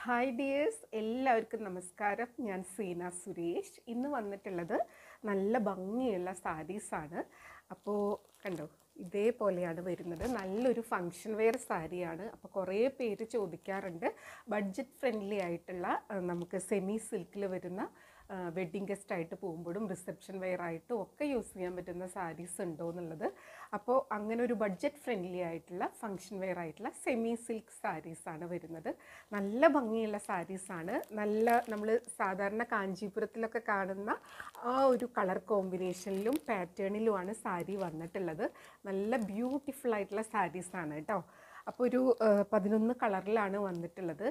Hi dears, എല്ലാവർക്കും നമസ്കാരം. ഞാൻ സീന സുരേഷ്. ഇന്ന് വന്നിട്ടുള്ളത് നല്ല ഭംഗിയുള്ള സാരീസാണ്. അപ്പോൾ കണ്ടോ, ഇതേപോലെയാണ് വരുന്നത്. നല്ലൊരു ഫങ്ഷൻ വെയർ സാരിയാണ്. അപ്പോൾ കുറേ പേര് ചോദിക്കാറുണ്ട് ബഡ്ജറ്റ് ഫ്രണ്ട്ലി ആയിട്ടുള്ള നമുക്ക് സെമി സിൽക്കിൽ വരുന്ന വെഡ്ഡിങ് ഗസ്റ്റ് ആയിട്ട് പോകുമ്പോഴും റിസപ്ഷൻ വെയർ ആയിട്ടും ഒക്കെ യൂസ് ചെയ്യാൻ പറ്റുന്ന സാരീസ് ഉണ്ടോ എന്നുള്ളത്. അപ്പോൾ അങ്ങനെ ഒരു ബഡ്ജറ്റ് ഫ്രണ്ട്ലി ആയിട്ടുള്ള ഫങ്ഷൻ വെയർ ആയിട്ടുള്ള സെമി സിൽക്ക് സാരീസാണ് വരുന്നത്. നല്ല ഭംഗിയുള്ള സാരീസാണ്. നല്ല നമ്മൾ സാധാരണ കാഞ്ചീപുരത്തിലൊക്കെ കാണുന്ന ആ ഒരു കളർ കോമ്പിനേഷനിലും പാറ്റേണിലുമാണ് സാരി വന്നിട്ടുള്ളത്. നല്ല ബ്യൂട്ടിഫുൾ ആയിട്ടുള്ള സാരീസാണ് കേട്ടോ. അപ്പോൾ ഒരു 11 കളറിലാണ് വന്നിട്ടുള്ളത്.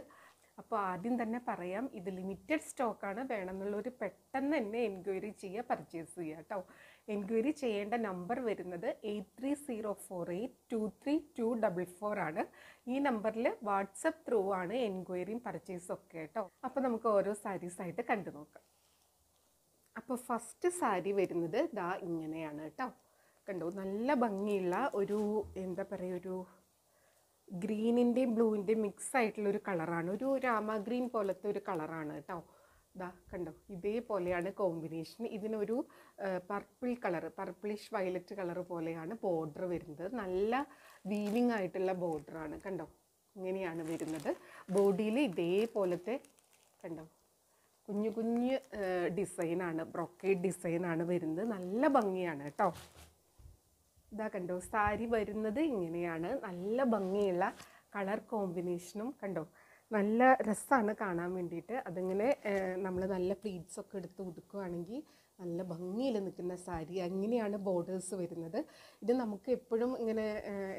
അപ്പോൾ ആദ്യം തന്നെ പറയാം, ഇത് ലിമിറ്റഡ് സ്റ്റോക്കാണ്. വേണമെന്നുള്ളവർ പെട്ടെന്ന് തന്നെ എൻക്വയറി ചെയ്യുക, പർച്ചേസ് ചെയ്യുക കേട്ടോ. എൻക്വയറി ചെയ്യേണ്ട നമ്പർ വരുന്നത് 8304823244 ആണ്. ഈ നമ്പറിൽ വാട്സപ്പ് ത്രൂ ആണ് എൻക്വയറിയും പർച്ചേസും ഒക്കെ കേട്ടോ. അപ്പോൾ നമുക്ക് ഓരോ സാരീസായിട്ട് കണ്ടു നോക്കാം. അപ്പോൾ ഫസ്റ്റ് സാരി വരുന്നത് ദാ ഇങ്ങനെയാണ് കേട്ടോ. കണ്ടോ, നല്ല ഭംഗിയുള്ള ഒരു എന്താ പറയുക, ഒരു ഗ്രീനിൻ്റെയും ബ്ലൂവിൻ്റെയും മിക്സ് ആയിട്ടുള്ളൊരു കളറാണ്. ഒരു രാമ ഗ്രീൻ പോലത്തെ ഒരു കളറാണ് കേട്ടോ. ദാ കണ്ടോ, ഇതേപോലെയാണ് കോമ്പിനേഷൻ. ഇതിനൊരു purple colour, purplish violet colour പോലെയാണ് ബോർഡർ വരുന്നത്. നല്ല വീവിങ് ആയിട്ടുള്ള ബോർഡറാണ്. കണ്ടോ, ഇങ്ങനെയാണ് വരുന്നത്. ബോഡിയിൽ ഇതേപോലത്തെ കണ്ടോ കുഞ്ഞു കുഞ്ഞ് ഡിസൈനാണ്, ബ്രൊക്കേഡ് ഡിസൈനാണ് വരുന്നത്. നല്ല ഭംഗിയാണ് കേട്ടോ. ഇതാ കണ്ടോ, സാരി വരുന്നത് ഇങ്ങനെയാണ്. നല്ല ഭംഗിയുള്ള കളർ കോമ്പിനേഷനും കണ്ടോ, നല്ല രസമാണ് കാണാൻ വേണ്ടിയിട്ട്. അതിങ്ങനെ നമ്മൾ നല്ല പ്ലീറ്റ്സൊക്കെ എടുത്ത് ഉടുക്കുകയാണെങ്കിൽ നല്ല ഭംഗിയിൽ നിൽക്കുന്ന സാരി. അങ്ങനെയാണ് ബോർഡേഴ്സ് വരുന്നത്. ഇത് നമുക്ക് എപ്പോഴും ഇങ്ങനെ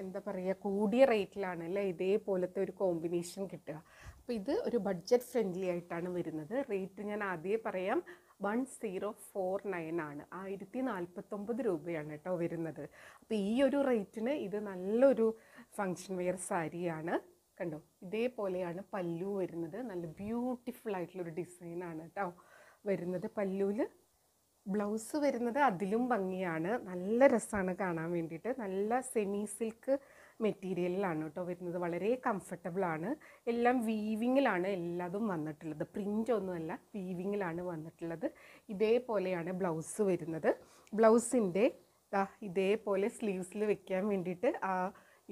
എന്താ പറയുക, കൂടിയ റേറ്റിലാണ് അല്ലേ ഇതേപോലത്തെ ഒരു കോമ്പിനേഷൻ കിട്ടുക. അപ്പോൾ ഇത് ഒരു ബഡ്ജറ്റ് ഫ്രണ്ട്ലി ആയിട്ടാണ് വരുന്നത്. റേറ്റ് ഞാൻ ആദ്യമേ പറയാം, 1049 ആണ്. 1049 രൂപയാണ് കേട്ടോ വരുന്നത്. അപ്പോൾ ഈ ഒരു റേറ്റിന് ഇത് നല്ലൊരു ഫങ്ഷൻ വെയർ സാരിയാണ്. കണ്ടോ, ഇതേപോലെയാണ് പല്ലു വരുന്നത്. നല്ല ബ്യൂട്ടിഫുൾ ആയിട്ടുള്ളൊരു ഡിസൈനാണ് കേട്ടോ വരുന്നത്. പല്ലുവിൽ ബ്ലൗസ് വരുന്നത് അതിലും ഭംഗിയാണ്. നല്ല രസമാണ് കാണാൻ വേണ്ടിയിട്ട്. നല്ല സെമി സിൽക്ക് മെറ്റീരിയലിലാണ് കേട്ടോ വരുന്നത്. വളരെ കംഫർട്ടബിളാണ്. എല്ലാം വീവിങ്ങിലാണ് എല്ലാതും വന്നിട്ടുള്ളത്. പ്രിൻ്റ് ഒന്നുമല്ല, വീവിങ്ങിലാണ് വന്നിട്ടുള്ളത്. ഇതേപോലെയാണ് ബ്ലൗസ് വരുന്നത്. ബ്ലൗസിൻ്റെ ഇതേപോലെ സ്ലീവ്സിൽ വെക്കാൻ വേണ്ടിയിട്ട്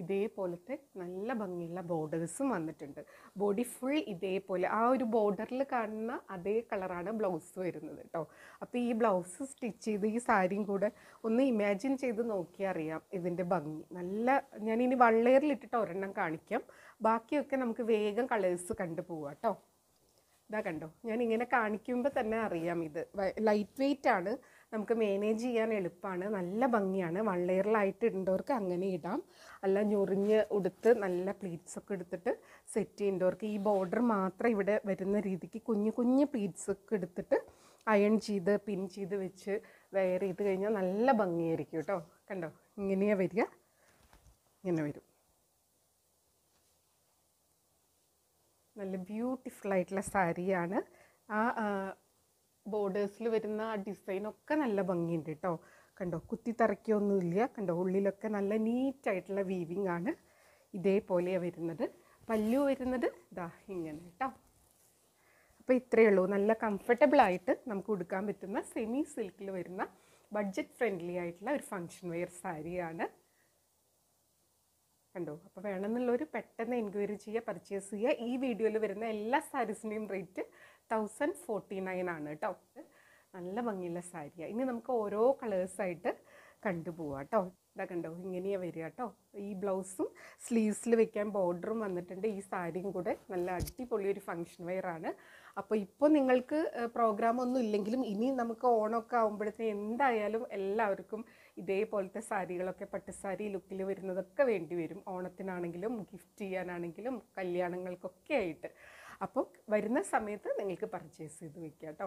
ഇതേപോലത്തെ നല്ല ഭംഗിയുള്ള ബോർഡേഴ്സും വന്നിട്ടുണ്ട്. ബോഡി ഫുൾ ഇതേപോലെ ആ ഒരു ബോർഡറിൽ കാണുന്ന അതേ കളറാണ് ബ്ലൗസ് വരുന്നത് കേട്ടോ. അപ്പോൾ ഈ ബ്ലൗസ് സ്റ്റിച്ച് ചെയ്ത് ഈ സാരിയും കൂടെ ഒന്ന് ഇമാജിൻ ചെയ്ത് നോക്കിയാൽ അറിയാം ഇതിൻ്റെ ഭംഗി. നല്ല, ഞാനിനി വള്ളയറിലിട്ടിട്ട് ഒരെണ്ണം കാണിക്കാം. ബാക്കിയൊക്കെ നമുക്ക് വേഗം കളേഴ്സ് കണ്ടു പോവാം കേട്ടോ. ഇതാ കണ്ടോ, ഞാനിങ്ങനെ കാണിക്കുമ്പോൾ തന്നെ അറിയാം ഇത് ലൈറ്റ് വെയ്റ്റ് ആണ്. നമുക്ക് മാനേജ് ചെയ്യാൻ എളുപ്പമാണ്. നല്ല ഭംഗിയാണ്. വള്ളയറിലായിട്ട് ഇടേണ്ടവർക്ക് അങ്ങനെ ഇടാം. അല്ല ഞൊറിഞ്ഞ് ഉടുത്ത് നല്ല പ്ലീറ്റ്സൊക്കെ എടുത്തിട്ട് സെറ്റ് ചെയ്യേണ്ടവർക്ക് ഈ ബോർഡർ മാത്രം ഇവിടെ വരുന്ന രീതിക്ക് കുഞ്ഞു കുഞ്ഞു പ്ലീറ്റ്സൊക്കെ എടുത്തിട്ട് അയൺ ചെയ്ത് പിൻ ചെയ്ത് വെച്ച് വെയർ ചെയ്ത് കഴിഞ്ഞാൽ നല്ല ഭംഗിയായിരിക്കും കേട്ടോ. കണ്ടോ, ഇങ്ങനെയാണ് വരിക, ഇങ്ങനെ വരും. നല്ല ബ്യൂട്ടിഫുൾ ആയിട്ടുള്ള സാരിയാണ്. ആ ബോർഡേഴ്സിൽ വരുന്ന ആ ഡിസൈനൊക്കെ നല്ല ഭംഗിയുണ്ട് കേട്ടോ. കണ്ടോ, കുത്തിത്തറയ്ക്കൊന്നുമില്ല. കണ്ടോ, ഉള്ളിലൊക്കെ നല്ല നീറ്റായിട്ടുള്ള വീവിങ് ആണ്. ഇതേപോലെയാണ് വരുന്നത്. പല്ലു വരുന്നത് ഇതാ ഇങ്ങനെ കേട്ടോ. അപ്പോൾ ഇത്രയേ ഉള്ളൂ. നല്ല കംഫർട്ടബിളായിട്ട് നമുക്ക് ഉടുക്കാൻ പറ്റുന്ന സെമി സിൽക്കിൽ വരുന്ന ബഡ്ജറ്റ് ഫ്രണ്ട്ലി ആയിട്ടുള്ള ഒരു ഫങ്ഷൻ വെയർ സാരിയാണ്. കണ്ടോ, അപ്പോൾ വേണമെന്നുള്ളവർ പെട്ടെന്ന് എൻക്വയറി ചെയ്യുക, പർച്ചേസ് ചെയ്യുക. ഈ വീഡിയോയിൽ വരുന്ന എല്ലാ സാരീസിൻ്റെയും റേറ്റ് 1049 ആണ് കേട്ടോ. നല്ല ഭംഗിയുള്ള സാരിയാണ്. ഇനി നമുക്ക് ഓരോ കളേഴ്സായിട്ട് കണ്ടുപോവാം കേട്ടോ. ഇതാ കണ്ടോ, ഇങ്ങനെയാണ് വരിക കേട്ടോ. ഈ ബ്ലൗസും സ്ലീവ്സിൽ വെക്കാൻ ബോർഡറും വന്നിട്ടുണ്ട്. ഈ സാരിയും കൂടെ നല്ല അടിപൊളി ഒരു ഫങ്ഷൻ വെയർ ആണ്. അപ്പോൾ ഇപ്പോൾ നിങ്ങൾക്ക് പ്രോഗ്രാമൊന്നും ഇല്ലെങ്കിലും ഇനി നമുക്ക് ഓണമൊക്കെ ആകുമ്പോഴത്തേക്കും എന്തായാലും എല്ലാവർക്കും ഇതേപോലത്തെ സാരികളൊക്കെ പട്ടുസാരി ലുക്കിൽ വരുന്നതൊക്കെ വേണ്ടി വരും. ഓണത്തിനാണെങ്കിലും ഗിഫ്റ്റ് ചെയ്യാനാണെങ്കിലും കല്യാണങ്ങൾക്കൊക്കെ ആയിട്ട്. അപ്പോൾ വരുന്ന സമയത്ത് നിങ്ങൾക്ക് പർച്ചേസ് ചെയ്ത് വെക്കുക കേട്ടോ.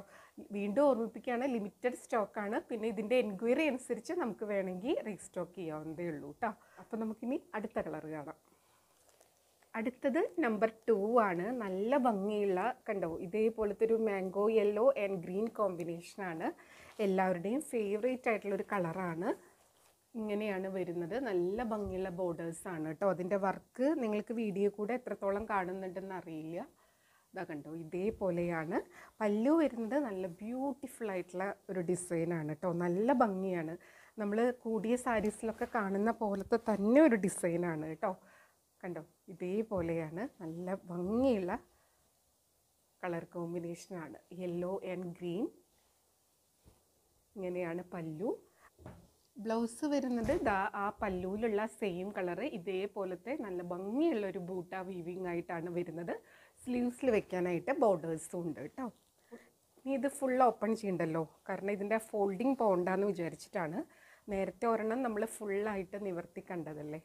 വീണ്ടും ഓർമ്മിപ്പിക്കുകയാണ്, ലിമിറ്റഡ് സ്റ്റോക്കാണ്. പിന്നെ ഇതിൻ്റെ എൻക്വയറി അനുസരിച്ച് നമുക്ക് വേണമെങ്കിൽ റീസ്റ്റോക്ക് ചെയ്യാവുന്നതേ ഉള്ളൂ കേട്ടോ. അപ്പോൾ നമുക്കിനി അടുത്ത കളർ കാണാം. അടുത്തത് നമ്പർ 2 ആണ്. നല്ല ഭംഗിയുള്ള കണ്ടോ, ഇതേപോലത്തെ ഒരു മാംഗോ യെല്ലോ ആൻഡ് ഗ്രീൻ കോമ്പിനേഷനാണ്. എല്ലാവരുടെയും ഫേവറേറ്റ് ആയിട്ടുള്ളൊരു കളറാണ്. ഇങ്ങനെയാണ് വരുന്നത്. നല്ല ഭംഗിയുള്ള ബോർഡേഴ്സാണ് കേട്ടോ. അതിൻ്റെ വർക്ക് നിങ്ങൾക്ക് വീഡിയോ കൂടെ എത്രത്തോളം കാണുന്നുണ്ടെന്ന് അറിയില്ല. ഇതാ കണ്ടോ, ഇതേപോലെയാണ് പല്ലു വരുന്നത്. നല്ല ബ്യൂട്ടിഫുൾ ആയിട്ടുള്ള ഒരു ഡിസൈനാണ് കേട്ടോ, നല്ല ഭംഗിയാണ്. നമ്മൾ കൂടിയ സാരീസിലൊക്കെ കാണുന്ന പോലത്തെ തന്നെ ഒരു ഡിസൈനാണ് കേട്ടോ. കണ്ടോ, ഇതേപോലെയാണ്, നല്ല ഭംഗിയുള്ള കളർ കോമ്പിനേഷനാണ്, യെല്ലോ ആൻഡ് ഗ്രീൻ. ഇങ്ങനെയാണ് പല്ലു. ബ്ലൗസ് വരുന്നത് ആ പല്ലുവിലുള്ള സെയിം കളറ് ഇതേപോലത്തെ നല്ല ഭംഗിയുള്ള ഒരു ബൂട്ട വീവിങ് ആയിട്ടാണ് വരുന്നത്. സ്ലീവ്സിൽ വെക്കാനായിട്ട് ബോർഡേഴ്സും ഉണ്ട് കേട്ടോ. ഇനി ഇത് ഫുൾ ഓപ്പൺ ചെയ്യണ്ടല്ലോ, കാരണം ഇതിൻ്റെ ഫോൾഡിങ് പോകണ്ടെന്ന് വിചാരിച്ചിട്ടാണ്. നേരത്തെ ഒരെണ്ണം നമ്മൾ ഫുള്ളായിട്ട് നിവർത്തി കണ്ടതല്ലേ.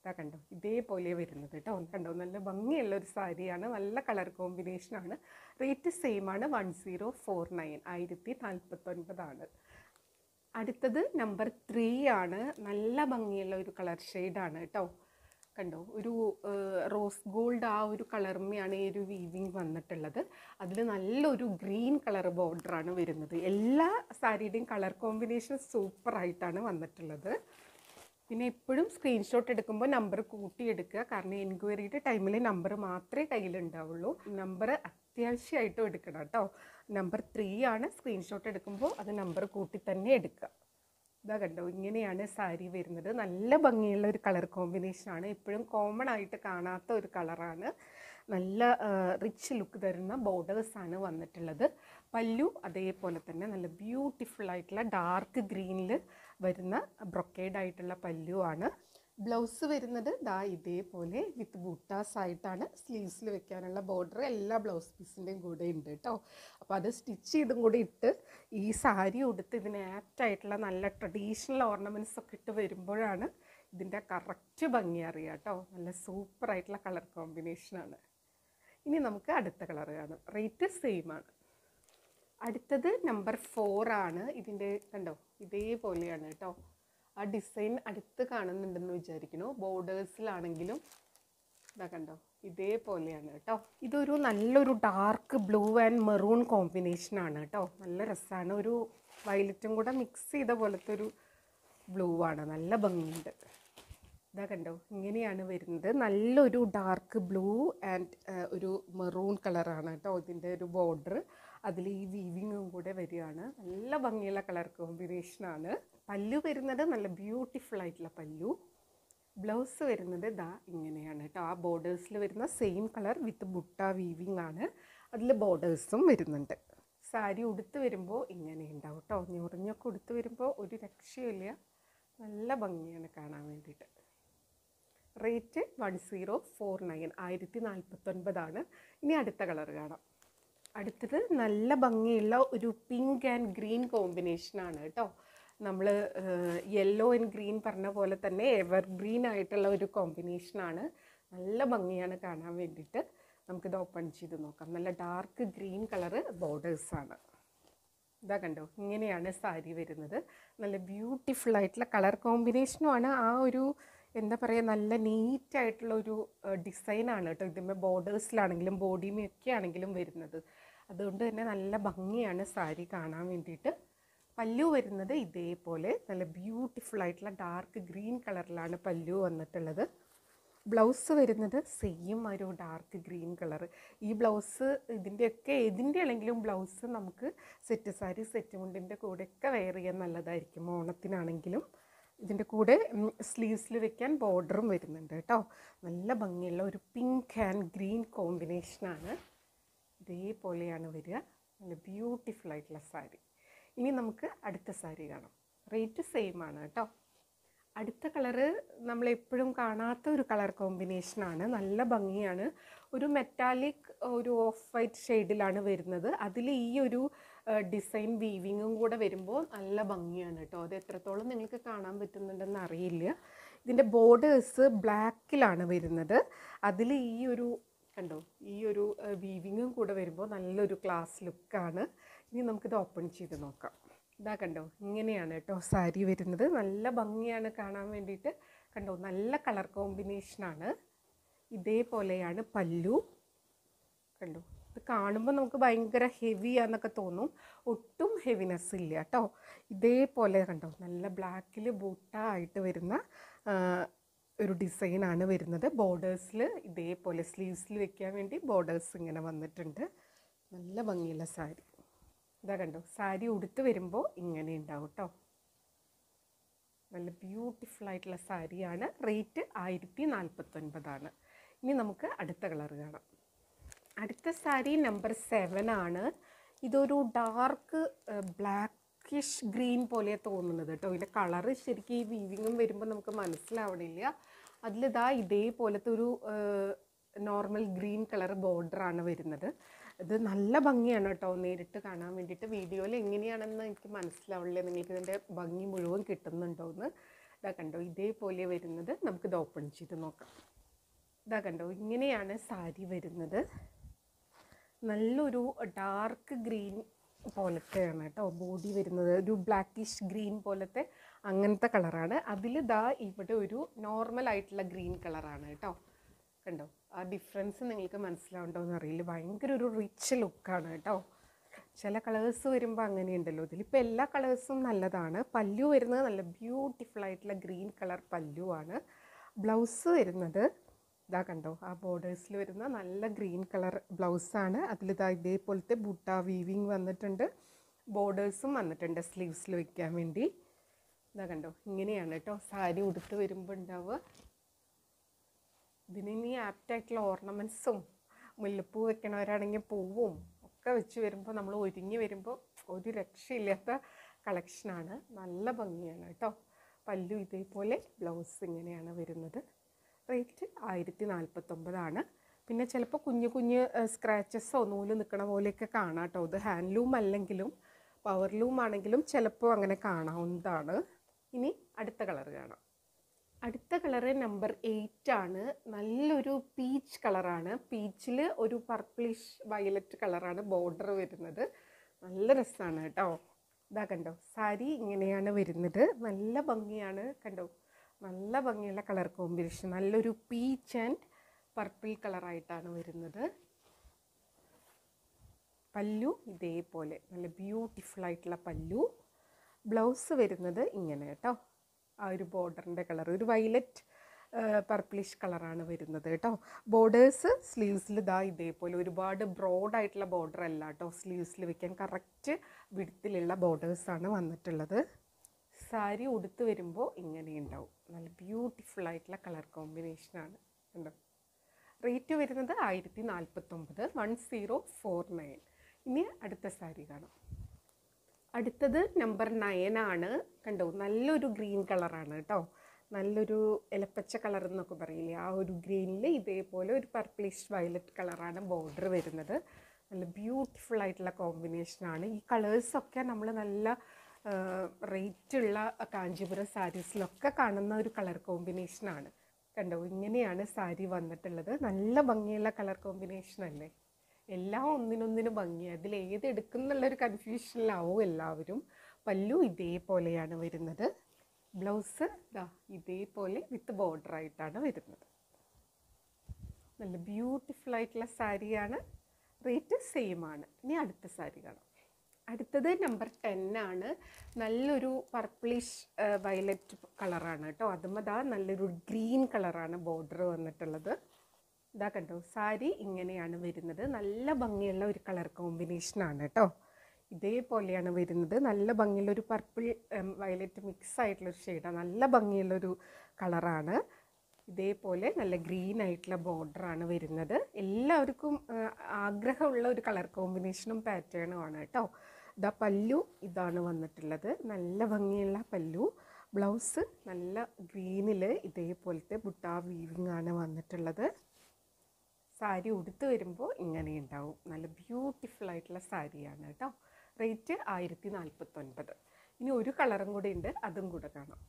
ഇതാ കണ്ടോ, ഇതേപോലെ വരുന്നത് കേട്ടോ. കണ്ടോ, നല്ല ഭംഗിയുള്ള ഒരു സാരിയാണ്, നല്ല കളർ കോമ്പിനേഷനാണ്. റേറ്റ് സെയിം ആണ്, 1049, 1049. അടുത്തത് നമ്പർ 3 ആണ്. നല്ല ഭംഗിയുള്ള ഒരു കളർ ഷെയ്ഡാണ് കേട്ടോ. കണ്ടോ, ഒരു റോസ് ഗോൾഡ് ആ ഒരു കളർമയാണ് ഈ ഒരു വീവിങ് വന്നിട്ടുള്ളത്. അതിൽ നല്ലൊരു ഗ്രീൻ കളർ ബോർഡറാണ് വരുന്നത്. എല്ലാ സാരിയുടെയും കളർ കോമ്പിനേഷൻ സൂപ്പറായിട്ടാണ് വന്നിട്ടുള്ളത്. പിന്നെ എപ്പോഴും സ്ക്രീൻഷോട്ട് എടുക്കുമ്പോൾ നമ്പർ കൂട്ടിയെടുക്കുക, കാരണം എൻക്വയറിയുടെ ടൈമിൽ നമ്പർ മാത്രമേ കയ്യിലുണ്ടാവുള്ളൂ. നമ്പർ അത്യാവശ്യമായിട്ടും എടുക്കണം കേട്ടോ. നമ്പർ 3 ആണ്. സ്ക്രീൻഷോട്ട് എടുക്കുമ്പോൾ അത് നമ്പർ കൂട്ടി തന്നെ എടുക്കുക. ഇതാ കണ്ടോ, ഇങ്ങനെയാണ് സാരി വരുന്നത്. നല്ല ഭംഗിയുള്ള ഒരു കളർ കോമ്പിനേഷനാണ്, എപ്പോഴും കോമൺ ആയിട്ട് കാണാത്ത ഒരു കളറാണ്. നല്ല റിച്ച് ലുക്ക് തരുന്ന ബോർഡേഴ്സാണ് വന്നിട്ടുള്ളത്. പല്ലു അതേപോലെ തന്നെ നല്ല ബ്യൂട്ടിഫുൾ ആയിട്ടുള്ള ഡാർക്ക് ഗ്രീനിൽ വരുന്ന ബ്രൊക്കേഡ് ആയിട്ടുള്ള പല്ലു ആണ്. ബ്ലൗസ് വരുന്നത് ദാ ഇതേപോലെ വിത്ത് ബൂട്ടാസ് ആയിട്ടാണ്. സ്ലീവ്സിൽ വെക്കാനുള്ള ബോർഡർ എല്ലാ ബ്ലൗസ് പീസിൻ്റെയും കൂടെ ഉണ്ട് കേട്ടോ. അപ്പോൾ അത് സ്റ്റിച്ച് ചെയ്തും കൂടി ഇട്ട് ഈ സാരി ഉടുത്ത് ഇതിന് ആപ്റ്റായിട്ടുള്ള നല്ല ട്രഡീഷണൽ ഓർണമെൻറ്റ്സ് ഒക്കെ ഇട്ട് വരുമ്പോഴാണ് ഇതിൻ്റെ കറക്റ്റ് ഭംഗി അറിയാം കേട്ടോ. നല്ല സൂപ്പറായിട്ടുള്ള കളർ കോമ്പിനേഷനാണ്. ഇനി നമുക്ക് അടുത്ത കളർ കാണാം. റേറ്റ് സെയിം ആണ്. അടുത്തത് നമ്പർ 4 ആണ്. ഇതിൻ്റെ കണ്ടോ, ഇതേപോലെയാണ് കേട്ടോ. ആ ഡിസൈൻ അടുത്ത് കാണുന്നുണ്ടെന്ന് വിചാരിക്കുന്നു. ബോർഡേഴ്സിലാണെങ്കിലും ഇതാ കണ്ടോ, ഇതേപോലെയാണ് കേട്ടോ. ഇതൊരു നല്ലൊരു ഡാർക്ക് ബ്ലൂ ആൻഡ് മെറൂൺ കോമ്പിനേഷനാണ് കേട്ടോ. നല്ല രസമാണ്. ഒരു വയലറ്റും കൂടെ മിക്സ് ചെയ്ത പോലത്തെ ഒരു ബ്ലൂ ആണ്, നല്ല ഭംഗിയുണ്ട്. ഇതാ കണ്ടോ, ഇങ്ങനെയാണ് വരുന്നത്. നല്ലൊരു ഡാർക്ക് ബ്ലൂ ആൻഡ് ഒരു മെറൂൺ കളറാണ് കേട്ടോ ഇതിൻ്റെ ഒരു ബോർഡർ. അതിൽ ഈ വീവിങ്ങും കൂടെ വരികയാണ്. നല്ല ഭംഗിയുള്ള കളർ കോമ്പിനേഷനാണ്. പല്ലു വരുന്നത് നല്ല ബ്യൂട്ടിഫുൾ ആയിട്ടുള്ള പല്ലു. ബ്ലൗസ് വരുന്നത് ദാ ഇങ്ങനെയാണ് കേട്ടോ. ആ ബോർഡേഴ്സിൽ വരുന്ന സെയിം കളർ വിത്ത് ബുട്ട വീവിങ് ആണ്. അതിൽ ബോർഡേഴ്സും വരുന്നുണ്ട്. സാരി ഉടുത്ത് വരുമ്പോൾ ഇങ്ങനെ ഉണ്ടാവും കേട്ടോ. ഞൊറിഞ്ഞൊക്കെ ഉടുത്ത് വരുമ്പോൾ ഒരു രക്ഷയില്ല, നല്ല ഭംഗിയാണ് കാണാൻ വേണ്ടിയിട്ട്. റേറ്റ് 1049, 1049 ഇനി അടുത്ത കളർ കാണാം. അടുത്തത് നല്ല ഭംഗിയുള്ള ഒരു പിങ്ക് ആൻഡ് ഗ്രീൻ കോമ്പിനേഷനാണ് കേട്ടോ. നമ്മൾ യെല്ലോ ആൻഡ് ഗ്രീൻ പറഞ്ഞ പോലെ തന്നെ എവർ ഗ്രീൻ ആയിട്ടുള്ള ഒരു കോമ്പിനേഷനാണ്. നല്ല ഭംഗിയാണ് കാണാൻ വേണ്ടിയിട്ട്. നമുക്കിത് ഓപ്പൺ ചെയ്ത് നോക്കാം. നല്ല ഡാർക്ക് ഗ്രീൻ കളറ് ബോർഡേഴ്സാണ്. ഇതാ കണ്ടോ, ഇങ്ങനെയാണ് സാരി വരുന്നത്. നല്ല ബ്യൂട്ടിഫുൾ ആയിട്ടുള്ള കളർ കോമ്പിനേഷനുമാണ്. ആ ഒരു എന്താ പറയുക, നല്ല നീറ്റായിട്ടുള്ള ഒരു ഡിസൈനാണ് കേട്ടോ. ഇതിന്മേൽ ബോർഡേഴ്സിലാണെങ്കിലും ബോഡിയുമൊക്കെ ആണെങ്കിലും വരുന്നത്. അതുകൊണ്ട് തന്നെ നല്ല ഭംഗിയാണ് സാരി കാണാൻ വേണ്ടിയിട്ട്. പല്ലു വരുന്നത് ഇതേപോലെ നല്ല ബ്യൂട്ടിഫുൾ ആയിട്ടുള്ള ഡാർക്ക് ഗ്രീൻ കളറിലാണ് പല്ലു വന്നിട്ടുള്ളത്. ബ്ലൗസ് വരുന്നത് സെയിം ഒരു ഡാർക്ക് ഗ്രീൻ കളർ. ഈ ബ്ലൗസ് ഇതിൻ്റെയൊക്കെ ഏതിൻ്റെ ആണെങ്കിലും ബ്ലൗസ് നമുക്ക് സെറ്റ് സാരി സെറ്റ് മുണ്ടിൻ്റെ കൂടെയൊക്കെ വെയർ ചെയ്യാൻ നല്ലതായിരിക്കും. ഓണത്തിനാണെങ്കിലും ഇതിൻ്റെ കൂടെ സ്ലീവ്സിൽ വെക്കാൻ ബോർഡറും വരുന്നുണ്ട് കേട്ടോ. നല്ല ഭംഗിയുള്ള ഒരു പിങ്ക് ആൻഡ് ഗ്രീൻ കോമ്പിനേഷനാണ്. ഇതേപോലെയാണ് വരിക. നല്ല ബ്യൂട്ടിഫുൾ ആയിട്ടുള്ള സാരി. ഇനി നമുക്ക് അടുത്ത സാരി കാണാം. റേറ്റ് സെയിം ആണ് കേട്ടോ. അടുത്ത കളറ് നമ്മളെപ്പോഴും കാണാത്ത ഒരു കളർ കോമ്പിനേഷനാണ്. നല്ല ഭംഗിയാണ്. ഒരു മെറ്റാലിക് ഒരു ഓഫ് വൈറ്റ് ഷെയ്ഡിലാണ് വരുന്നത്. അതിൽ ഈ ഒരു ഡിസൈൻ വീവിങ്ങും കൂടെ വരുമ്പോൾ നല്ല ഭംഗിയാണ് കേട്ടോ. അത് എത്രത്തോളം നിങ്ങൾക്ക് കാണാൻ പറ്റുന്നുണ്ടെന്ന് അറിയില്ല. ഇതിൻ്റെ ബോർഡേഴ്സ് ബ്ലാക്കിലാണ് വരുന്നത്. അതിൽ ഈ ഒരു കണ്ടോ, ഈ ഒരു വീവിങ്ങും കൂടെ വരുമ്പോൾ നല്ലൊരു ക്ലാസ് ലുക്കാണ്. ഇനി നമുക്കിത് ഓപ്പൺ ചെയ്ത് നോക്കാം. ഇതാ കണ്ടോ, ഇങ്ങനെയാണ് കേട്ടോ സാരി വരുന്നത്. നല്ല ഭംഗിയാണ് കാണാൻ വേണ്ടിയിട്ട്. കണ്ടോ, നല്ല കളർ കോമ്പിനേഷനാണ്. ഇതേപോലെയാണ് പല്ലു. കണ്ടോ, ഇത് കാണുമ്പോൾ നമുക്ക് ഭയങ്കര ഹെവിയാന്നൊക്കെ തോന്നും. ഒട്ടും ഹെവിനെസ് ഇല്ല കേട്ടോ. ഇതേപോലെ കണ്ടോ, നല്ല ബ്ലാക്കിൽ ബൂട്ട ആയിട്ട് വരുന്ന ഒരു ഡിസൈനാണ് വരുന്നത്. ബോർഡേഴ്സിൽ ഇതേപോലെ സ്ലീവ്സിൽ വെക്കാൻ വേണ്ടി ബോർഡേഴ്സ് ഇങ്ങനെ വന്നിട്ടുണ്ട്. നല്ല ഭംഗിയുള്ള സാരി. ഇതാ കണ്ടോ, സാരി ഉടുത്ത് വരുമ്പോൾ ഇങ്ങനെ ഉണ്ടാവും കേട്ടോ. നല്ല ബ്യൂട്ടിഫുൾ ആയിട്ടുള്ള സാരിയാണ്. റേറ്റ് 1049 ഇനി നമുക്ക് അടുത്ത കളർ കാണാം. അടുത്ത സാരി നമ്പർ 7 ആണ്. ഇതൊരു ഡാർക്ക് ബ്ലാക്കിഷ് ഗ്രീൻ പോലെ തോന്നുന്നത് കേട്ടോ. ഇതിൻ്റെ കളറ് ശരിക്കും ഈ വീവിങ്ങും വരുമ്പോൾ നമുക്ക് മനസ്സിലാവണില്ല. അതിലിതാ ഇതേപോലത്തെ ഒരു നോർമൽ ഗ്രീൻ കളർ ബോർഡറാണ് വരുന്നത്. ഇത് നല്ല ഭംഗിയാണ് കേട്ടോ നേരിട്ട് കാണാൻ വേണ്ടിയിട്ട്. വീഡിയോയിൽ എങ്ങനെയാണെന്ന് എനിക്ക് മനസ്സിലാവില്ല. നിങ്ങൾക്ക് ഇതിൻ്റെ ഭംഗി മുഴുവൻ കിട്ടുന്നുണ്ടോ എന്ന്. ഇതാ കണ്ടോ, ഇതേപോലെ വരുന്നത്. നമുക്കിത് ഓപ്പൺ ചെയ്ത് നോക്കാം. ഇതാ കണ്ടോ, ഇങ്ങനെയാണ് സാരി വരുന്നത്. നല്ലൊരു ഡാർക്ക് ഗ്രീൻ പോലത്തെയാണ് കേട്ടോ ബോഡി വരുന്നത്. ഒരു ബ്ലാക്കിഷ് ഗ്രീൻ പോലത്തെ അങ്ങനത്തെ കളറാണ്. അതിലിതാ ഇവിടെ ഒരു നോർമൽ ആയിട്ടുള്ള ഗ്രീൻ കളറാണ് കേട്ടോ. കണ്ടോ, ആ ഡിഫറൻസ് നിങ്ങൾക്ക് മനസ്സിലാവുണ്ടോ എന്ന് അറിയില്ല. ഭയങ്കര ഒരു റിച്ച് ലുക്കാണ് കേട്ടോ. ചില കളേഴ്സ് വരുമ്പോൾ അങ്ങനെയുണ്ടല്ലോ. ഇതിലിപ്പോൾ എല്ലാ കളേഴ്സും നല്ലതാണ്. പല്ലു വരുന്നത് നല്ല ബ്യൂട്ടിഫുൾ ആയിട്ടുള്ള ഗ്രീൻ കളർ പല്ലുവാണ്. ബ്ലൗസ് വരുന്നത് ഇതാ കണ്ടോ, ആ ബോർഡേഴ്സിൽ വരുന്ന നല്ല ഗ്രീൻ കളർ ബ്ലൗസാണ്. അതിലിതാ ഇതേപോലത്തെ ബുട്ട വീവിങ് വന്നിട്ടുണ്ട്. ബോർഡേഴ്സും വന്നിട്ടുണ്ട് സ്ലീവ്സിൽ വയ്ക്കാൻ വേണ്ടി. ഇതാ കണ്ടോ, ഇങ്ങനെയാണ് കേട്ടോ സാരി ഉടുത്ത് വരുമ്പോൾ ഉണ്ടാവുക. ഇതിന് ഇനി ആപ്റ്റായിട്ടുള്ള ഓർണമെൻറ്റ്സും മുല്ലപ്പൂ വെക്കണവരാണെങ്കിൽ പൂവും ഒക്കെ വെച്ച് വരുമ്പോൾ നമ്മൾ ഒരുങ്ങി വരുമ്പോൾ ഒരു രക്ഷയില്ലാത്ത കളക്ഷനാണ്. നല്ല ഭംഗിയാണ് കേട്ടോ. പല്ലു ഇതേപോലെ, ബ്ലൗസ് ഇങ്ങനെയാണ് വരുന്നത്. റേറ്റ് 1049 പിന്നെ ചിലപ്പോൾ കുഞ്ഞു കുഞ്ഞ് സ്ക്രാച്ചസോ നൂല് നിൽക്കണ പോലെയൊക്കെ കാണാം കേട്ടോ. ഇത് ഹാൻഡ്ലൂം അല്ലെങ്കിലും പവർ ലൂം ആണെങ്കിലും ചിലപ്പോൾ അങ്ങനെ കാണാവുന്നതാണ്. ഇനി അടുത്ത കളർ കാണാം. അടുത്ത കളറ് നമ്പർ 8 ആണ്. നല്ലൊരു പീച്ച് കളറാണ്. പീച്ചിൽ ഒരു പർപ്പിളിഷ് വയലറ്റ് കളറാണ് ബോർഡർ വരുന്നത്. നല്ല രസമാണ് കേട്ടോ. ഇതാ കണ്ടോ, സാരി ഇങ്ങനെയാണ് വരുന്നത്. നല്ല ഭംഗിയാണ് കണ്ടോ. നല്ല ഭംഗിയുള്ള കളർ കോമ്പിനേഷൻ. നല്ലൊരു പീച്ച് ആൻഡ് പർപ്പിൾ കളറായിട്ടാണ് വരുന്നത്. പല്ലു ഇതേപോലെ നല്ല ബ്യൂട്ടിഫുൾ ആയിട്ടുള്ള പല്ലു. ബ്ലൗസ് വരുന്നത് ഇങ്ങനെ കേട്ടോ. ആ ഒരു ബോർഡറിൻ്റെ കളർ ഒരു വയലറ്റ് പർപ്പിളിഷ് കളറാണ് വരുന്നത് കേട്ടോ. ബോർഡേഴ്സ് സ്ലീവ്സിൽ ഇതാ ഇതേപോലെ ഒരുപാട് ബ്രോഡായിട്ടുള്ള ബോർഡർ അല്ല കേട്ടോ. സ്ലീവ്സിൽ വെക്കാൻ കറക്റ്റ് വിഡ്ത്തിലുള്ള ബോർഡേഴ്സാണ് വന്നിട്ടുള്ളത്. സാരി ഉടുത്ത് വരുമ്പോൾ ഇങ്ങനെ ഉണ്ടാവും. നല്ല ബ്യൂട്ടിഫുൾ ആയിട്ടുള്ള കളർ കോമ്പിനേഷനാണ്. ഉണ്ടോ. റേറ്റ് വരുന്നത് 1049 1049. ഇനി അടുത്ത സാരി കാണാം. അടുത്തത് നമ്പർ 9 ആണ്. കണ്ടോ, നല്ലൊരു ഗ്രീൻ കളറാണ് കേട്ടോ. നല്ലൊരു ഇലപ്പച്ച കളർ എന്നൊക്കെ പറയില്ലേ, ആ ഒരു ഗ്രീനിൽ ഇതേപോലെ ഒരു പർപ്പിളിഷ് വയലറ്റ് കളറാണ് ബോർഡർ വരുന്നത്. നല്ല ബ്യൂട്ടിഫുൾ ആയിട്ടുള്ള കോമ്പിനേഷനാണ്. ഈ കളേഴ്സൊക്കെ നമ്മൾ നല്ല റേറ്റുള്ള കാഞ്ചീപുരം സാരീസിലൊക്കെ കാണുന്ന ഒരു കളർ കോമ്പിനേഷനാണ്. കണ്ടോ, ഇങ്ങനെയാണ് സാരി വന്നിട്ടുള്ളത്. നല്ല ഭംഗിയുള്ള കളർ കോമ്പിനേഷൻ അല്ലേ. എല്ലാം ഒന്നിനൊന്നിനും ഭംഗിയാണ്. അതിൽ ഏത് എടുക്കും എന്നുള്ളൊരു കൺഫ്യൂഷനിലാവും എല്ലാവരും. പല്ലു ഇതേപോലെയാണ് വരുന്നത്. ബ്ലൗസ് ഇതേപോലെ വിത്ത് ബോർഡറായിട്ടാണ് വരുന്നത്. നല്ല ബ്യൂട്ടിഫുൾ ആയിട്ടുള്ള സാരിയാണ്. റേറ്റ് സെയിം ആണ്. ഇനി അടുത്ത സാരി കാണാം. അടുത്തത് നമ്പർ 10 ആണ്. നല്ലൊരു പർപ്പിളിഷ് വയലറ്റ് കളറാണ് കേട്ടോ. അതുമതാ നല്ലൊരു ഗ്രീൻ കളറാണ് ബോർഡർ വന്നിട്ടുള്ളത്. ഇതാ കണ്ടോ, സാരി ഇങ്ങനെയാണ് വരുന്നത്. നല്ല ഭംഗിയുള്ള ഒരു കളർ കോമ്പിനേഷനാണ് കേട്ടോ. ഇതേപോലെയാണ് വരുന്നത്. നല്ല ഭംഗിയുള്ളൊരു പർപ്പിൾ വയലറ്റ് മിക്സ് ആയിട്ടുള്ളൊരു ഷെയ്ഡാണ്. നല്ല ഭംഗിയുള്ളൊരു കളറാണ്. ഇതേപോലെ നല്ല ഗ്രീൻ ആയിട്ടുള്ള ബോർഡറാണ് വരുന്നത്. എല്ലാവർക്കും ആഗ്രഹമുള്ള ഒരു കളർ കോമ്പിനേഷനും പാറ്റേണും ആണ് കേട്ടോ. ഇതാ പല്ലു ഇതാണ് വന്നിട്ടുള്ളത്. നല്ല ഭംഗിയുള്ള പല്ലു. ബ്ലൗസ് നല്ല ഗ്രീനിൽ ഇതേപോലത്തെ ബുട്ടാ വീവിങ് ആണ് വന്നിട്ടുള്ളത്. സാരി ഉടുത്ത് വരുമ്പോൾ ഇങ്ങനെ ഉണ്ടാവും. നല്ല ബ്യൂട്ടിഫുൾ ആയിട്ടുള്ള സാരിയാണ് കേട്ടോ. റേറ്റ് 1049. ഇനി ഒരു കളറും കൂടെ ഉണ്ട്, അതും കൂടെ കാണാം.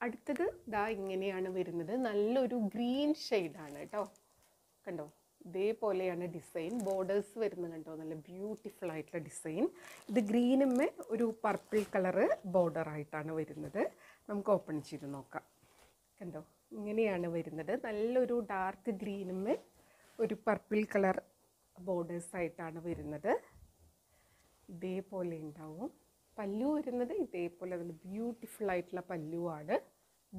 അടുത്തത് ദാ ഇങ്ങനെയാണ് വരുന്നത്. നല്ലൊരു ഗ്രീൻ ഷെയ്ഡാണ് കേട്ടോ. കണ്ടോ, ഇതേപോലെയാണ് ഡിസൈൻ. ബോർഡേഴ്സ് വരുന്നത് കണ്ടോ, നല്ല ബ്യൂട്ടിഫുൾ ആയിട്ടുള്ള ഡിസൈൻ. ഇത് ഗ്രീനുമേ ഒരു പർപ്പിൾ കളറ് ബോർഡറായിട്ടാണ് വരുന്നത്. നമുക്ക് ഓപ്പൺ ചെയ്ത് നോക്കാം. കണ്ടോ, ഇങ്ങനെയാണ് വരുന്നത്. നല്ലൊരു ഡാർക്ക് ഗ്രീനുമേ ഒരു പർപ്പിൾ കളർ ബോർഡേഴ്സായിട്ടാണ് വരുന്നത്. ഇതേപോലെ ഉണ്ടാവും. പല്ലു വരുന്നത് ഇതേപോലെ നല്ല ബ്യൂട്ടിഫുൾ ആയിട്ടുള്ള പല്ലുവാണ്.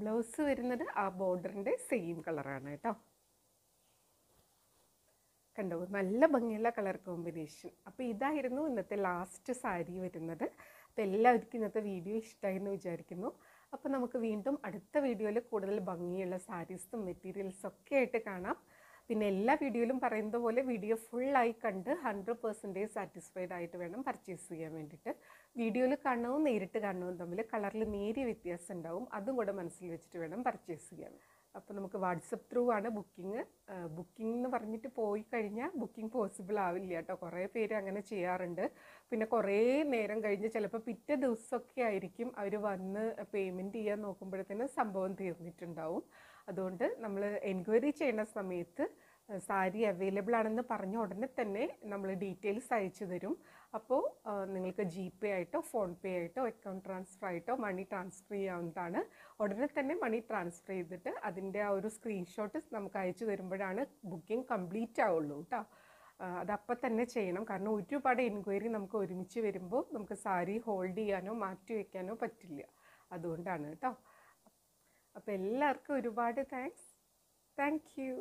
ബ്ലൗസ് വരുന്നത് ആ ബോർഡറിൻ്റെ സെയിം കളറാണ് കേട്ടോ. കണ്ടോ, നല്ല ഭംഗിയുള്ള കളർ കോമ്പിനേഷൻ. അപ്പോൾ ഇതായിരുന്നു ഇന്നത്തെ ലാസ്റ്റ് സാരി വരുന്നത്. അപ്പോൾ എല്ലാവർക്കും ഇന്നത്തെ വീഡിയോ ഇഷ്ടമായി എന്ന് വിചാരിക്കുന്നു. അപ്പോൾ നമുക്ക് വീണ്ടും അടുത്ത വീഡിയോയിൽ കൂടുതൽ ഭംഗിയുള്ള സാരീസും മെറ്റീരിയൽസും ഒക്കെ ആയിട്ട് കാണാം. പിന്നെ എല്ലാ വീഡിയോയിലും പറയുന്നത് പോലെ വീഡിയോ ഫുള്ളായി കണ്ട് 100% സാറ്റിസ്ഫൈഡ് ആയിട്ട് വേണം പർച്ചേസ് ചെയ്യാൻ വേണ്ടിയിട്ട്. വീഡിയോയിൽ കാണുന്നതും നേരിട്ട് കാണുന്നതും തമ്മിൽ കളറിൽ നേരിയ വ്യത്യാസം ഉണ്ടാവും. അതും കൂടെ മനസ്സിൽ വെച്ചിട്ട് വേണം പർച്ചേസ് ചെയ്യാൻ. അപ്പോൾ നമുക്ക് വാട്സപ്പ് ത്രൂ ആണ് ബുക്കിംഗ് എന്ന് പറഞ്ഞിട്ട് പോയി കഴിഞ്ഞാൽ ബുക്കിംഗ് പോസിബിൾ ആവില്ല കേട്ടോ. കുറേ പേര് അങ്ങനെ ചെയ്യാറുണ്ട്. പിന്നെ കുറേ നേരം കഴിഞ്ഞ് ചിലപ്പോൾ പിറ്റേ ദിവസമൊക്കെ ആയിരിക്കും അവർ വന്ന് പേയ്മെൻറ്റ് ചെയ്യാൻ നോക്കുമ്പോഴത്തേനും സംഭവം തീർന്നിട്ടുണ്ടാവും. അതുകൊണ്ട് നമ്മൾ എൻക്വയറി ചെയ്യുന്ന സമയത്ത് സാരി അവൈലബിൾ ആണെന്ന് പറഞ്ഞ ഉടനെ തന്നെ നമ്മൾ ഡീറ്റെയിൽസ് അയച്ചു തരും. അപ്പോൾ നിങ്ങൾക്ക് GPay ആയിട്ടോ ഫോൺപേ ആയിട്ടോ അക്കൗണ്ട് ട്രാൻസ്ഫർ ആയിട്ടോ മണി ട്രാൻസ്ഫർ ചെയ്യാവുന്നതാണ്. ഉടനെ തന്നെ മണി ട്രാൻസ്ഫർ ചെയ്തിട്ട് അതിൻ്റെ ആ ഒരു സ്ക്രീൻഷോട്ട് നമുക്ക് അയച്ചു തരുമ്പോഴാണ് ബുക്കിംഗ് കംപ്ലീറ്റ് ആവുള്ളൂ കേട്ടോ. അതപ്പം തന്നെ ചെയ്യണം. കാരണം ഒരുപാട് എൻക്വയറി നമുക്ക് ഒരുമിച്ച് വരുമ്പോൾ നമുക്ക് സാരി ഹോൾഡ് ചെയ്യാനോ മാറ്റി വയ്ക്കാനോ പറ്റില്ല. അതുകൊണ്ടാണ് കേട്ടോ. അപ്പോൾ എല്ലാവർക്കും ഒരുപാട് താങ്ക് യു.